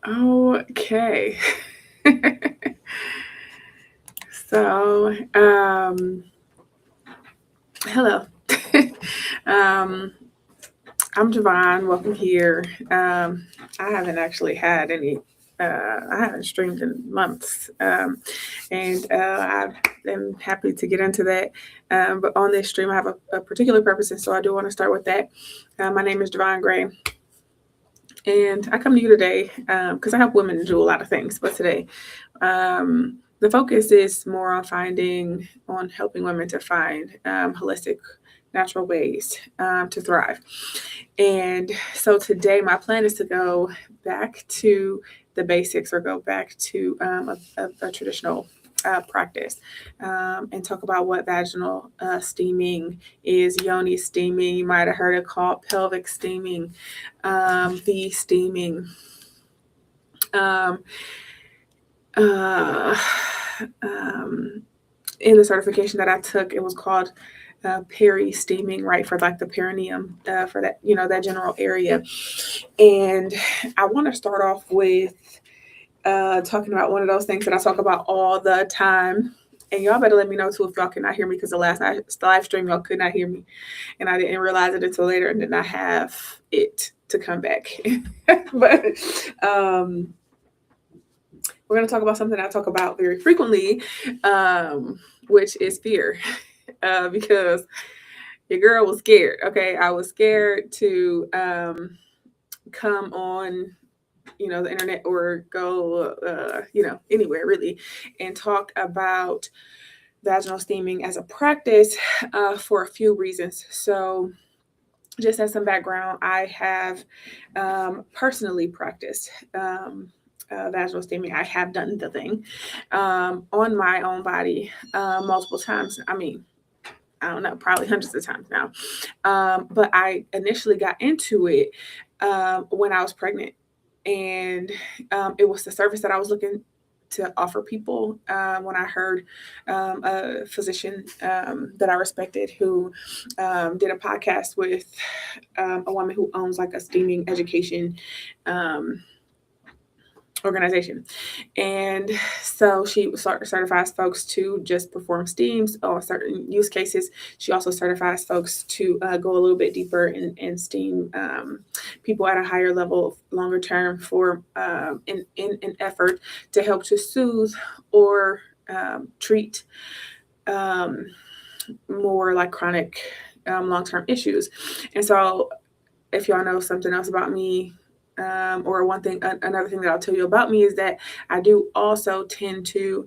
Okay. So, hello. um, I'm Javon. Welcome here. I haven't actually had any. I haven't streamed in months, and I am happy to get into that. But on this stream, I have a particular purpose, and so I do want to start with that. My name is Javon Gray, and I come to you today because I help women to do a lot of things. But today, the focus is more on helping women to find holistic, natural ways to thrive. And so today, my plan is to go back to the basics or go back to a traditional practice and talk about what vaginal steaming is, yoni steaming. You might have heard it called pelvic steaming, the steaming. Um, uh, um, in the certification that I took, it was called peri steaming, right, for like the perineum, for that, that general area. And I want to start off with talking about one of those things that I talk about all the time. And y'all better let me know too if y'all cannot hear me, because the last night live stream y'all could not hear me, and I didn't realize it until later, and then I have it to come back. But um, we're going to talk about something I talk about very frequently, which is fear, because your girl was scared. Okay, I was scared to come on, the internet or go, anywhere really, and talk about vaginal steaming as a practice for a few reasons. So, just as some background, I have personally practiced vaginal steaming. I have done the thing on my own body multiple times. I mean, I don't know, probably hundreds of times now. But I initially got into it when I was pregnant. And it was the service that I was looking to offer people when I heard a physician that I respected who did a podcast with a woman who owns like a steaming education um, organization. And so she certifies folks to just perform steams or certain use cases. She also certifies folks to go a little bit deeper and steam people at a higher level, longer term, for in an effort to help to soothe or treat um, more like chronic long-term issues. And so if y'all know something else about me, or another thing that I'll tell you about me is that I do also tend to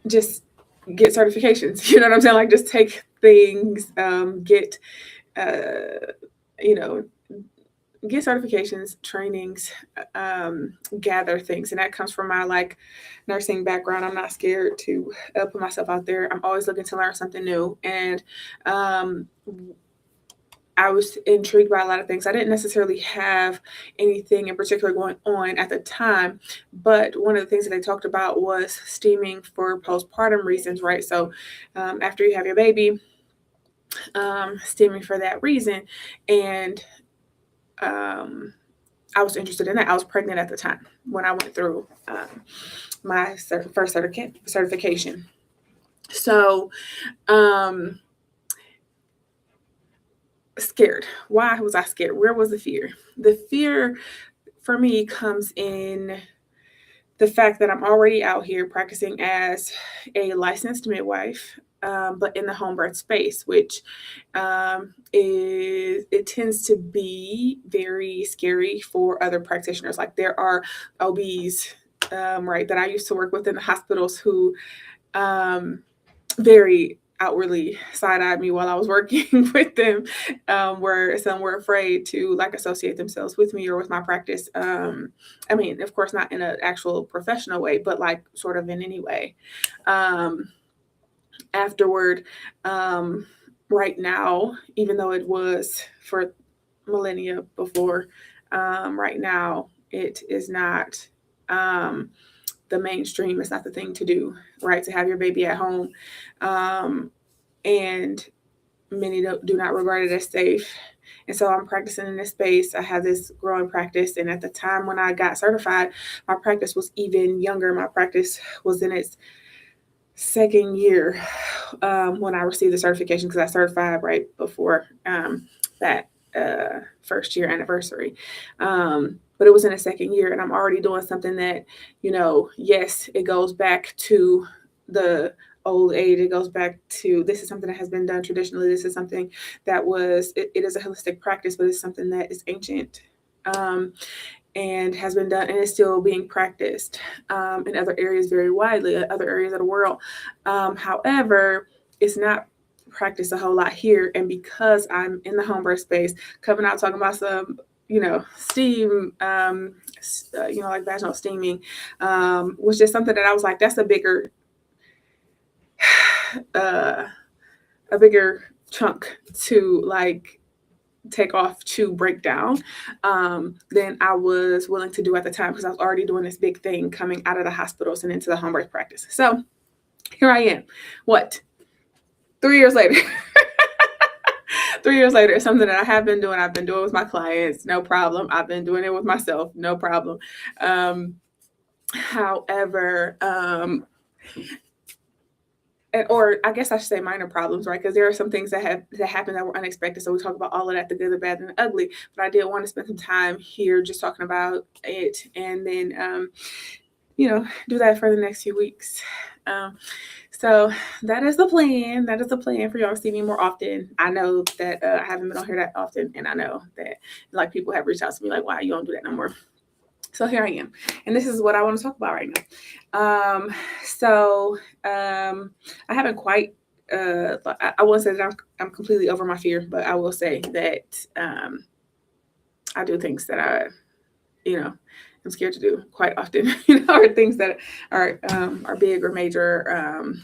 just get certifications. You know what I'm saying? Like just take things, uh, you know, get certifications, trainings, gather things, and that comes from my like nursing background. I'm not scared to put myself out there. I'm always looking to learn something new, and um, I was intrigued by a lot of things. I didn't necessarily have anything in particular going on at the time, but one of the things that they talked about was steaming for postpartum reasons, right? So after you have your baby, steaming for that reason. And um, I was interested in that. I was pregnant at the time when I went through my first certification. So, um, scared. Why was I scared? Where was the fear? The fear for me comes in the fact that I'm already out here practicing as a licensed midwife, but in the home birth space, which is it tends to be very scary for other practitioners. Like there are OBs, right, that I used to work with in the hospitals who um, very outwardly side-eyed me while I was working with them, where some were afraid to like associate themselves with me or with my practice. I mean, of course, not in an actual professional way, but like sort of in any way. Um, Afterward, um, right now, even though it was for millennia before, right now it is not. Um, the mainstream. It's not the thing to do, right? To have your baby at home. And many do not regard it as safe. And so I'm practicing in this space. I have this growing practice. And at the time when I got certified, my practice was even younger. My practice was in its second year when I received the certification, because I certified right before that first year anniversary. But it was in a second year, and I'm already doing something that, yes, it goes back to the old age. It goes back to, this is something that has been done traditionally. This is something that it is a holistic practice, but it's something that is ancient. And has been done and is still being practiced in other areas very widely, other areas of the world. However, it's not practiced a whole lot here. And because I'm in the home birth space, coming out talking about some, steam, like vaginal steaming, was just something that I was like, that's a bigger chunk to like take off to break down than I was willing to do at the time, because I was already doing this big thing coming out of the hospitals and into the home birth practice. So here I am. What? 3 years later. 3 years later, it's something that I have been doing. I've been doing with my clients, no problem. I've been doing it with myself, no problem. However, or I guess I should say minor problems, right? Because there are some things that happened that were unexpected. So we talk about all of that, the good, the bad, and the ugly. But I did want to spend some time here just talking about it, and then do that for the next few weeks. So that is the plan. That is the plan for y'all to see me more often. I know that I haven't been on here that often, and I know that like people have reached out to me like, "Wow, you don't do that no more." So here I am, and this is what I want to talk about right now. I haven't quite. I won't say that I'm completely over my fear, but I will say that I do things that I'm scared to do quite often, or things that are big or major.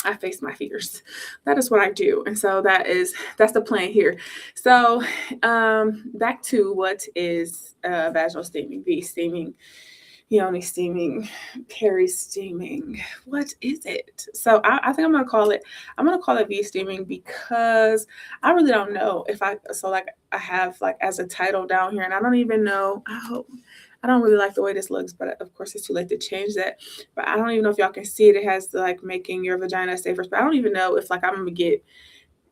I face my fears. That is what I do. And so that's the plan here. So back to what is vaginal steaming, V steaming, yoni steaming, peri steaming. What is it? So I think I'm going to call it V steaming, because I really don't know if I have like as a title down here, and I don't even know. I don't really like the way this looks, but of course it's too late to change that. But I don't even know if y'all can see it. It has like making your vagina safer. But I don't even know if like I'm gonna get,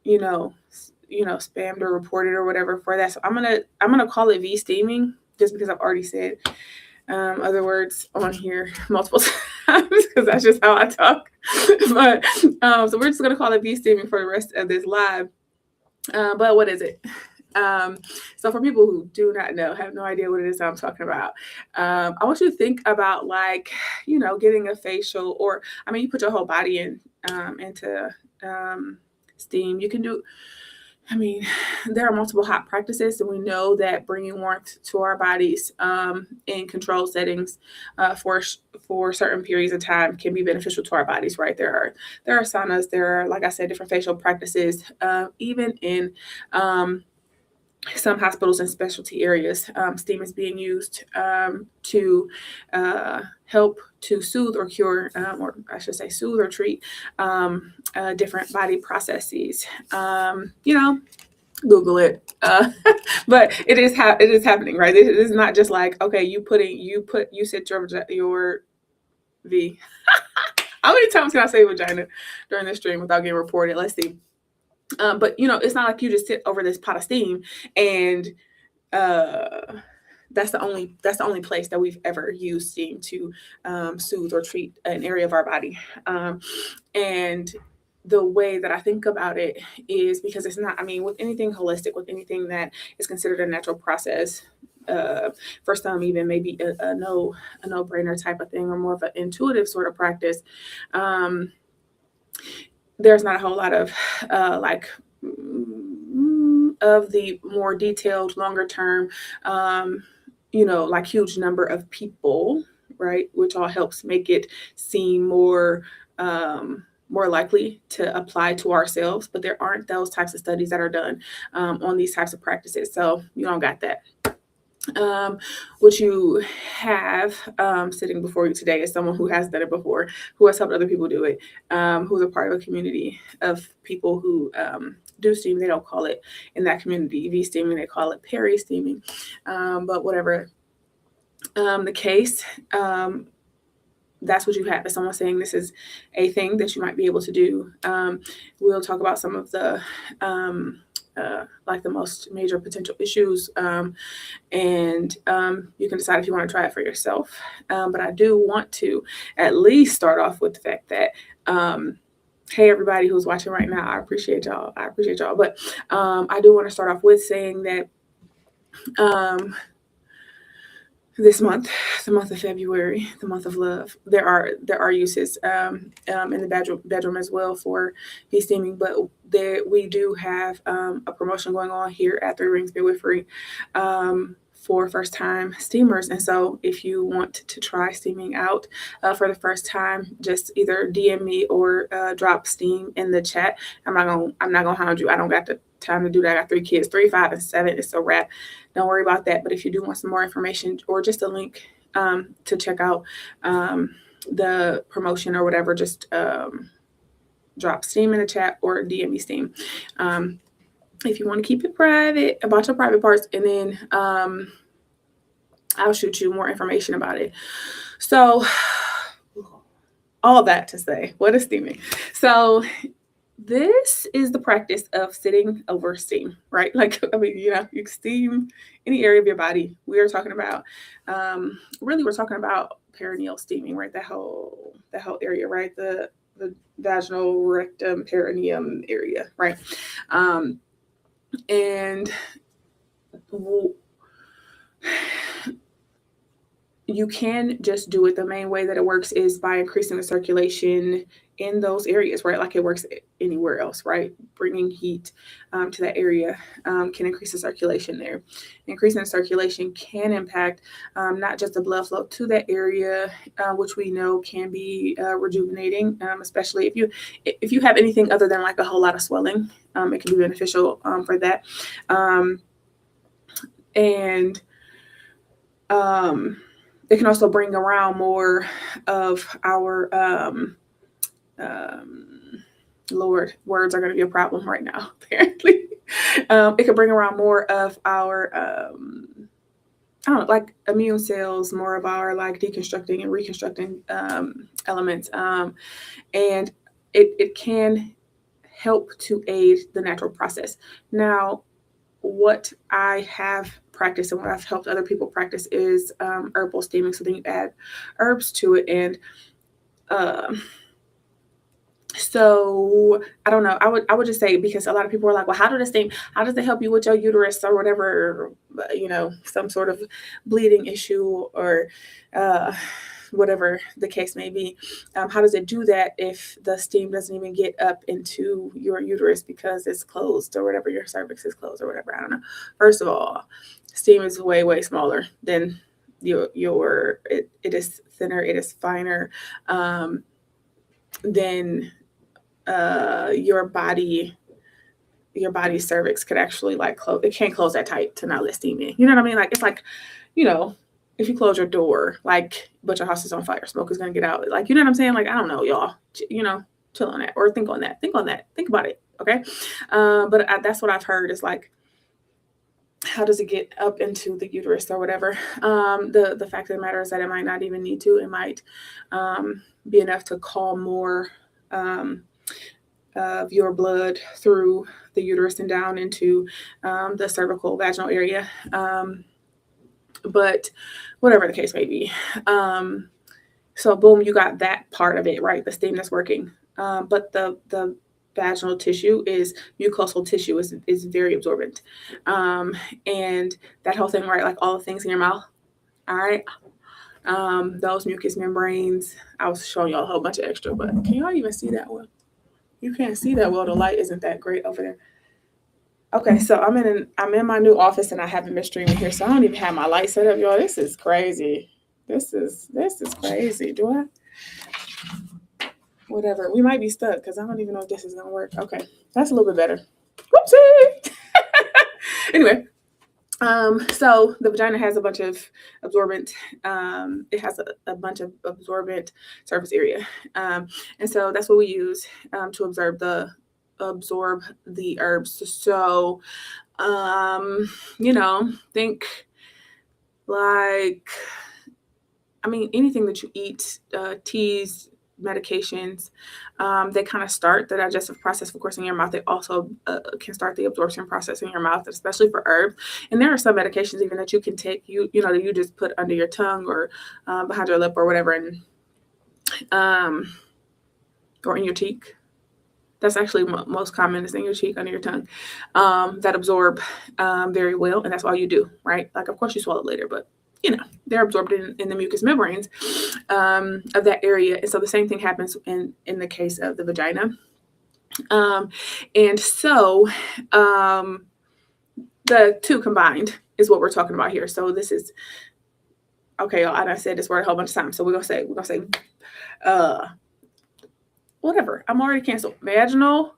spammed or reported or whatever for that. So I'm gonna call it V steaming, just because I've already said other words on here multiple times, because that's just how I talk. But so we're just gonna call it V steaming for the rest of this live. But what is it? So for people who do not know, have no idea what it is I'm talking about, I want you to think about like, getting a facial, or, you put your whole body into steam. You can do, there are multiple hot practices, and we know that bringing warmth to our bodies in controlled settings for certain periods of time can be beneficial to our bodies, right? There are saunas, there are, like I said, different facial practices, even in some hospitals and specialty areas. Steam is being used to help to soothe or cure, or I should say soothe or treat different body processes. Google it. But it is happening, right? It is not just like, okay, you sit your V. How many times can I say vagina during this stream without getting reported? Let's see. But it's not like you just sit over this pot of steam and that's the only place that we've ever used steam to soothe or treat an area of our body. And the way that I think about it is because it's not, with anything holistic, with anything that is considered a natural process, for some even maybe a no-brainer type of thing, or more of an intuitive sort of practice, there's not a whole lot of of the more detailed, longer term, like huge number of people, right? Which all helps make it seem more likely to apply to ourselves. But there aren't those types of studies that are done on these types of practices. So you don't got that. What you have sitting before you today is someone who has done it before, who has helped other people do it, who's a part of a community of people who do steam. They don't call it in that community V steaming, they call it peri steaming. But whatever the case, that's what you have. Is someone saying this is a thing that you might be able to do. We'll talk about some of the like the most major potential issues, and you can decide if you want to try it for yourself. But I do want to at least start off with the fact that hey, everybody who's watching right now, I appreciate y'all. But I do want to start off with saying that this month, the month of February, the month of love, there are uses in the bedroom as well for bee steaming, but we do have a promotion going on here at Three Rings Midwifery for first time steamers. And so if you want to try steaming out for the first time, just either DM me or drop steam in the chat. I'm not gonna hound you. I don't got the time to do that. I got 3 kids, 3, 5, and 7. It's a wrap. Don't worry about that. But if you do want some more information or just a link to check out the promotion or whatever, just drop steam in the chat or DM me steam. If you want to keep it private about your private parts, and then I'll shoot you more information about it. So all that to say, what is steaming? So this is the practice of sitting over steam, right? Like, I mean, you know, you steam any area of your body. We are talking about, really, we're talking about perineal steaming, right? That whole area, right? The vaginal, rectum, perineum area, right? And you can just do it. The main way that it works is by increasing the circulation in those areas, right? Like it works anywhere else, right? Bringing heat to that area can increase the circulation there. Increasing the circulation can impact not just the blood flow to that area, which we know can be rejuvenating, especially if you have anything other than like a whole lot of swelling. It can be beneficial for that. And it can also bring around more of our Lord, words are going to be a problem right now, apparently. It can bring around more of our I don't know, like immune cells, more of our like deconstructing and reconstructing elements, and it can help to aid the natural process. Now, what I have practiced and what I've helped other people practice is herbal steaming. So then you add herbs to it, and so I don't know. I would just say, because a lot of people are like, well, how does it help you with your uterus or whatever, you know, some sort of bleeding issue or whatever the case may be. How does it do that if the steam doesn't even get up into your uterus because it's closed or whatever, your cervix is closed or whatever? I don't know. First of all, steam is way, way smaller than it is thinner, it is finer than your body's cervix could actually like close. It can't close that tight to not let steam in. You know what I mean? Like, it's like, you know, if you close your door, like, but your house is on fire, smoke is gonna get out. Like, you know what I'm saying? Like, I don't know, y'all. You know, chill on that or think on that. Think about it. Okay. But that's what I've heard is like, how does it get up into the uterus or whatever? The fact of the matter is that it might not even need to. It might be enough to calm more of your blood through the uterus and down into the cervical vaginal area. But whatever the case may be. So boom, you got that part of it, right? The steam that's working. But the vaginal tissue mucosal tissue is very absorbent. And that whole thing, right? Like all the things in your mouth. All right. Those mucous membranes, I was showing y'all a whole bunch of extra, but can y'all even see that well? You can't see that well. The light isn't that great over there. Okay, so I'm in my new office and I haven't been streaming here, so I don't even have my light set up, y'all. This is crazy. This is crazy. Do I? Whatever. We might be stuck because I don't even know if this is gonna work. Okay, that's a little bit better. Whoopsie. Anyway, So the vagina has a bunch of absorbent, it has a bunch of absorbent surface area. And so that's what we use to absorb the herbs. So, think like, I mean, anything that you eat, teas, medications, they kind of start the digestive process, of course, in your mouth. They also can start the absorption process in your mouth, especially for herbs. And there are some medications even that you can take, that you just put under your tongue or behind your lip or whatever, and or in your cheek. That's actually most common, is in your cheek, under your tongue, that absorb very well. And that's all you do, right? Like, of course, you swallow later, but they're absorbed in the mucous membranes of that area. And so the same thing happens in the case of the vagina. And so the two combined is what we're talking about here. So this is, okay, y'all, I said this word a whole bunch of times. So we're going to say, whatever. I'm already canceled. Vaginal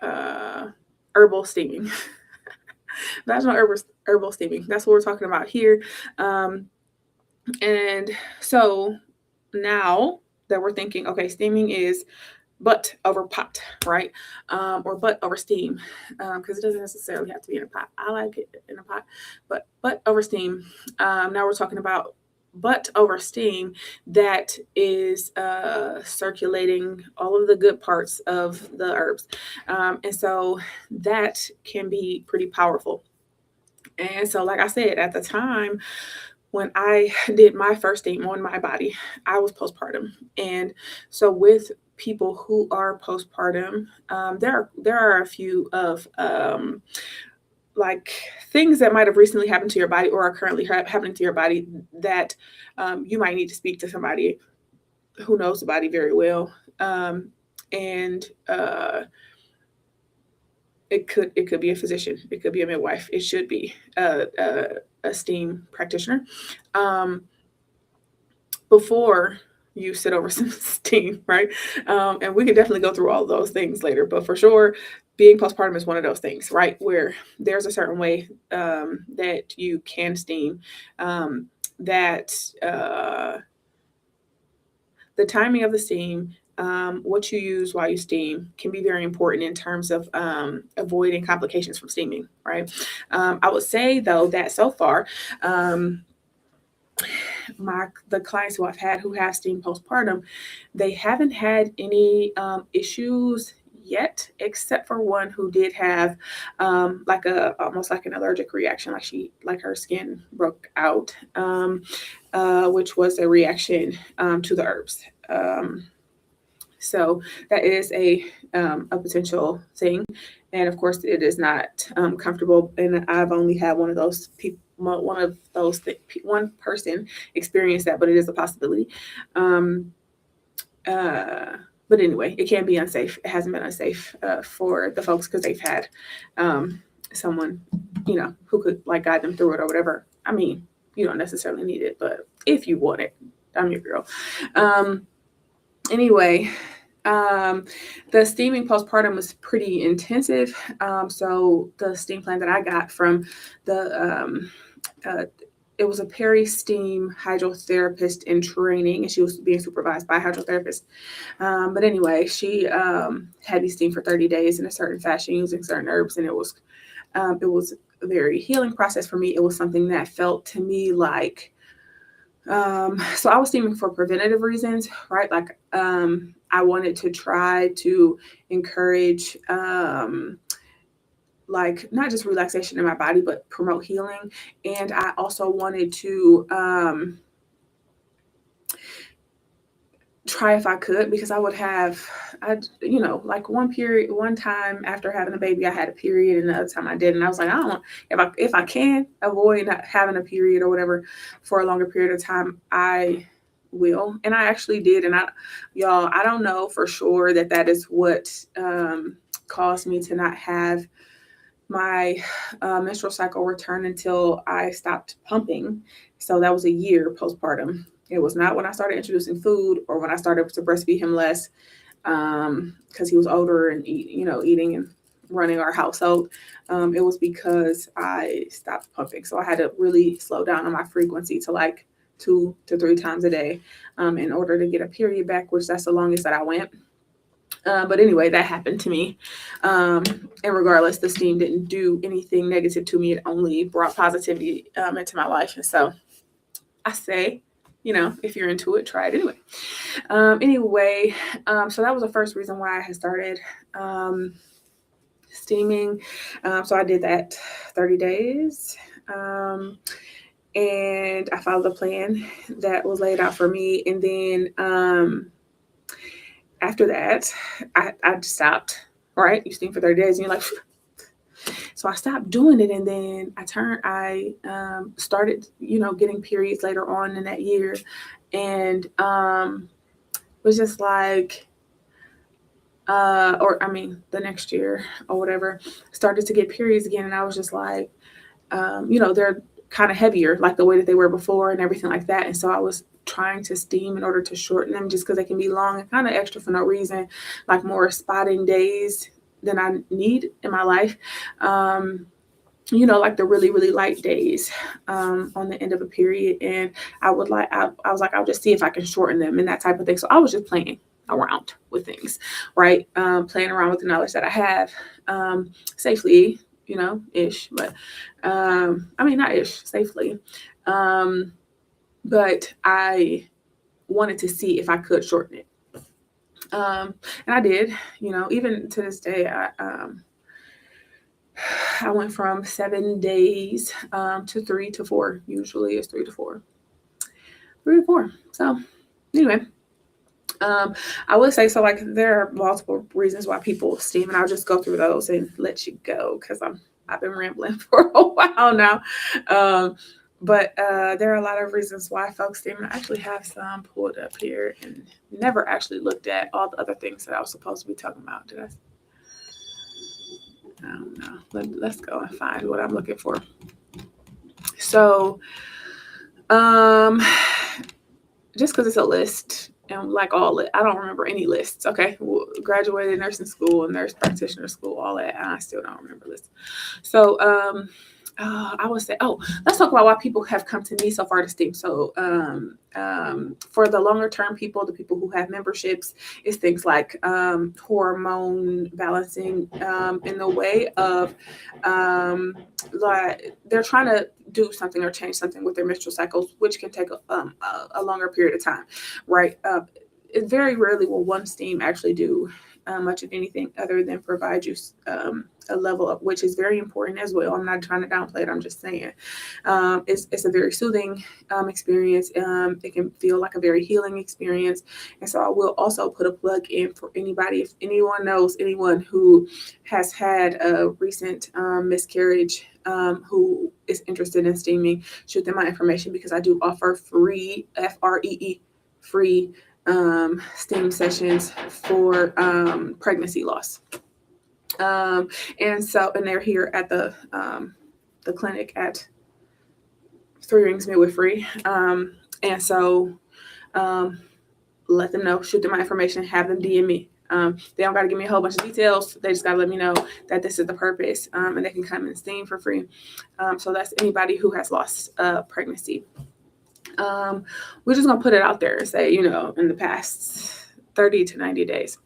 herbal steaming. Vaginal herbal steaming. That's what we're talking about here. And so now that we're thinking, okay, steaming is butt over pot, right? Or butt over steam, because it doesn't necessarily have to be in a pot. I like it in a pot, but butt over steam. Now we're talking about butt over steam that is circulating all of the good parts of the herbs. And so that can be pretty powerful. And so, like I said, at the time when I did my first steam on my body, I was postpartum. And so with people who are postpartum, there are a few of like things that might have recently happened to your body or are currently happening to your body that you might need to speak to somebody who knows the body very well. And it could be a physician, it could be a midwife, it should be a STEAM practitioner before you sit over some steam, right? And we could definitely go through all of those things later, but for sure, being postpartum is one of those things, right? Where there's a certain way that you can steam, that the timing of the steam, what you use while you steam can be very important in terms of avoiding complications from steaming, right? I would say, though, that so far, the clients who I've had who have steam postpartum, they haven't had any issues yet, except for one who did have almost like an allergic reaction, like her skin broke out, which was a reaction to the herbs. So that is a potential thing, and of course, it is not comfortable. And I've only had one person experience that, but it is a possibility. But anyway, it can be unsafe. It hasn't been unsafe for the folks because they've had someone, who could guide them through it or whatever. I mean, you don't necessarily need it, but if you want it, I'm your girl. Anyway, the steaming postpartum was pretty intensive. So the steam plan that I got from it was a peri-steam hydrotherapist in training, and she was being supervised by a hydrotherapist. But anyway, she had me steam for 30 days in a certain fashion using certain herbs, and it was a very healing process for me. It was something that felt to me like, so I was steaming for preventative reasons, right? Like, I wanted to try to encourage, not just relaxation in my body, but promote healing. And I also wanted to try if I could, because one time after having a baby, I had a period, and the other time I didn't. I was like, if I can avoid not having a period or whatever for a longer period of time, I will. And I actually did. And I don't know for sure that is what caused me to not have my menstrual cycle return until I stopped pumping. So that was a year postpartum. It was not when I started introducing food or when I started to breastfeed him less, because he was older and eating and running our household. It was because I stopped pumping. So I had to really slow down on my frequency to like 2 to 3 times a day in order to get a period back, which that's the longest that I went. But anyway, that happened to me. And regardless, the steam didn't do anything negative to me. It only brought positivity into my life. And so I say, if you're into it, try it anyway. So that was the first reason why I had started steaming. So I did that 30 days. And I followed the plan that was laid out for me. And then after that, I stopped, right? You steam for 30 days and you're like, so I stopped doing it. And then I started, getting periods later on in that year. And was just like, the next year or whatever, started to get periods again. And I was just like, they're kind of heavier, like the way that they were before and everything like that. And so I was trying to steam in order to shorten them just because they can be long and kind of extra for no reason, like more spotting days than I need in my life. Like the really, really light days on the end of a period. And I was like, I'll just see if I can shorten them and that type of thing. So I was just playing around with things, right? Playing around with the knowledge that I have safely, ish, but not ish, safely. But I wanted to see if I could shorten it. And I did, even to this day, I went from 7 days to 3 to 4. Usually it's 3 to 4. 3 to 4. So anyway, I would say, so like there are multiple reasons why people steam, and I'll just go through those and let you go because I've been rambling for a while now. But there are a lot of reasons why folks steam. And I actually have some pulled up here and never actually looked at all the other things that I was supposed to be talking about. Did I? I don't know. Let's go and find what I'm looking for. So, just because it's a list, and like I don't remember any lists. Okay, graduated nursing school, nurse practitioner school, all that, and I still don't remember lists. So, I would say, let's talk about why people have come to me so far to steam. So, for the longer term people, the people who have memberships, it's things like hormone balancing in the way of like they're trying to do something or change something with their menstrual cycles, which can take a longer period of time, right? It very rarely will one steam actually do much of anything other than provide you a level up, which is very important as well. I'm not trying to downplay it. I'm just saying it's a very soothing experience. It can feel like a very healing experience. And so I will also put a plug in for anybody. If anyone knows anyone who has had a recent miscarriage who is interested in steaming, shoot them my information because I do offer free, FREE, free steam sessions for pregnancy loss. And they're here at the clinic at Three Rings Midwifery. And so let them know, shoot them my information, have them DM me. They don't got to give me a whole bunch of details. They just got to let me know that this is the purpose, and they can come and steam for free. So that's anybody who has lost pregnancy. We're just going to put it out there and say, in the past 30 to 90 days.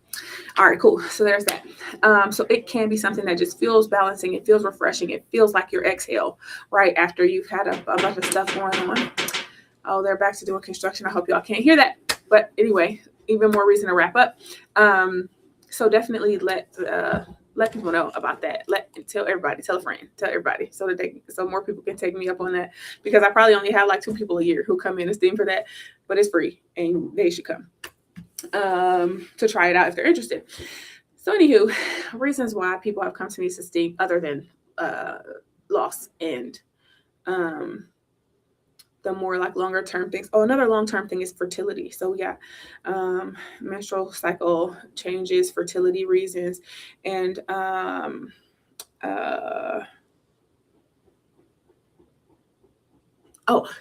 All right, cool. So there's that. So it can be something that just feels balancing. It feels refreshing. It feels like your exhale, right? After you've had a bunch of stuff going on. Oh, they're back to doing construction. I hope y'all can't hear that. But anyway, even more reason to wrap up. So definitely let people know about that. Tell everybody, tell a friend, tell everybody, so more people can take me up on that, because I probably only have like 2 people a year who come in and steam for that, but it's free and they should come to try it out if they're interested. So anywho, reasons why people have come to me to steam other than loss and the more like longer term things. Another long term thing is fertility. So we got menstrual cycle changes, fertility reasons, and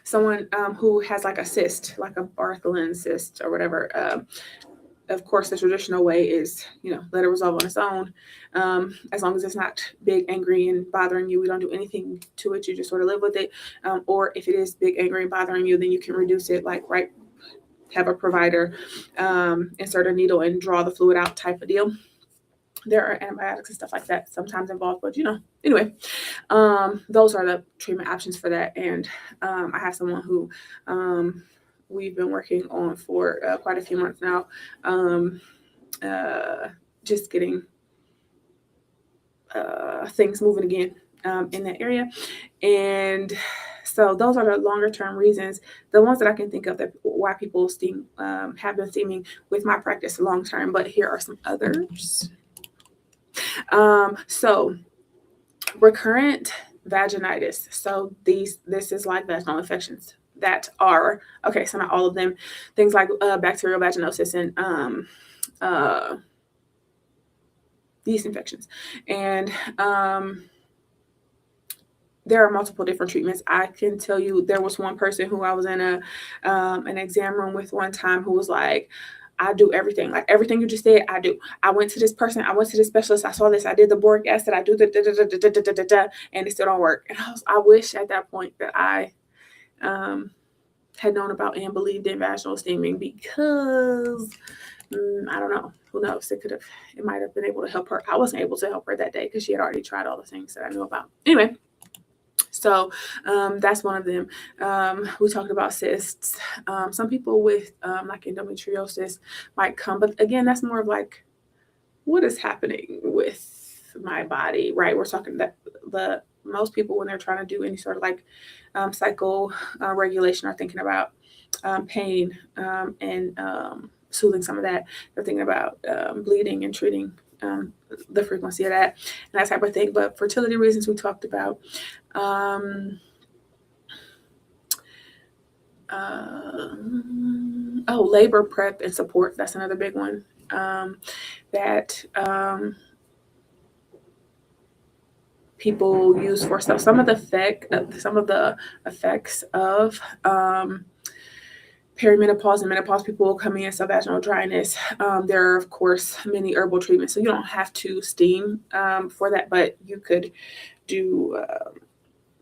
someone who has like a cyst, like a Bartholin cyst or whatever. of course, the traditional way is, let it resolve on its own. As long as it's not big, angry, and bothering you, we don't do anything to it. You just sort of live with it. Or if it is big, angry, and bothering you, then you can reduce it, like, right, have a provider insert a needle and draw the fluid out type of deal. There are antibiotics and stuff like that sometimes involved, but anyway, those are the treatment options for that. And I have someone who we've been working on for quite a few months now, just getting things moving again in that area. And so those are the longer term reasons, the ones that I can think of, that why people have been steaming with my practice long term. But here are some others. So recurrent vaginitis. So this is like vaginal infections that are, okay, so not all of them, things like bacterial vaginosis and yeast infections. And there are multiple different treatments. I can tell you, there was one person who I was in an exam room with one time who was like, I do everything. Like everything you just said, I do. I went to this person. I went to this specialist. I saw this. I did the boric acid. I do the da-da-da-da-da-da-da-da, and it still don't work. And I wish at that point that I had known about and believed in vaginal steaming, because I don't know. Who knows? It might have been able to help her. I wasn't able to help her that day because she had already tried all the things that I knew about. Anyway. So that's one of them. We talked about cysts. Some people with like endometriosis might come, but again, that's more of like, what is happening with my body, right? We're talking that most people, when they're trying to do any sort of like cycle regulation, are thinking about pain and soothing some of that. They're thinking about bleeding and treating the frequency of that and that type of thing. But fertility reasons we talked about. Labor prep and support. That's another big one that people use for stuff. Some of the effects of perimenopause and menopause, people will come in, so vaginal dryness. There are, of course, many herbal treatments, so you don't have to steam for that, but you could do.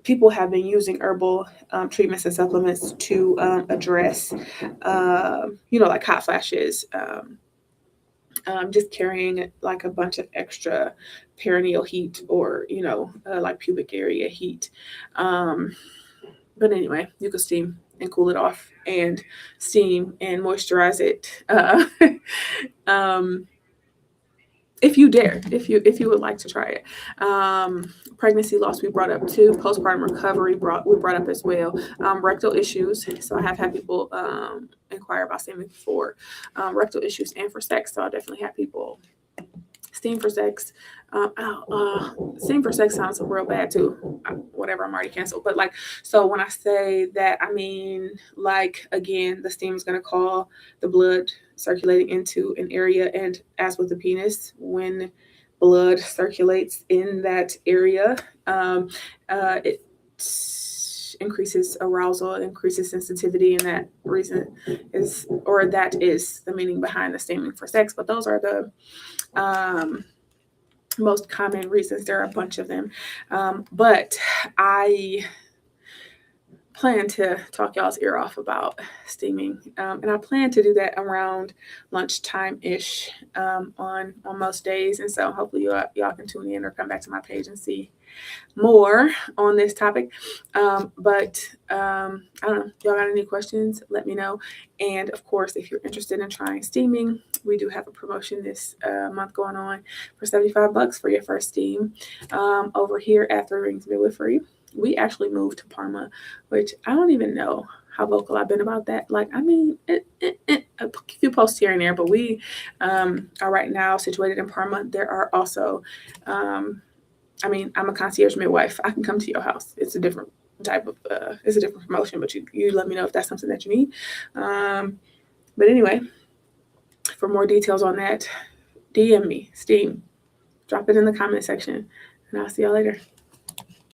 People have been using herbal treatments and supplements to address, like hot flashes, just carrying like a bunch of extra perineal heat or, like pubic area heat. But anyway, you could steam and cool it off, and steam and moisturize it. If you dare, if you would like to try it. Pregnancy loss we brought up too. Postpartum recovery we brought up as well. Rectal issues. So I have had people inquire about steaming for rectal issues and for sex. So I definitely have people steam for sex. Steam for sex sounds real bad too. Whatever, I'm already canceled. But so when I say that, I mean, again, the steam is going to call the blood circulating into an area, and as with the penis, when blood circulates in that area, it increases arousal, it increases sensitivity, and that is the meaning behind the steaming for sex. But those are the most common reasons. There are a bunch of them, but I plan to talk y'all's ear off about steaming, and I plan to do that around lunchtime-ish on most days. And so hopefully y'all can tune in or come back to my page and see more on this topic. But I don't know, y'all got any questions, let me know. And of course, if you're interested in trying steaming, we do have a promotion this month going on for $75 for your first steam over here at Three Rings Midwifery. We actually moved to Parma, which I don't even know how vocal I've been about that. A few posts here and there, but we are right now situated in Parma. There are also, I'm a concierge midwife. I can come to your house. It's a different type of, it's a different promotion, but you let me know if that's something that you need. But anyway, for more details on that, DM me, steam, drop it in the comment section, and I'll see y'all later.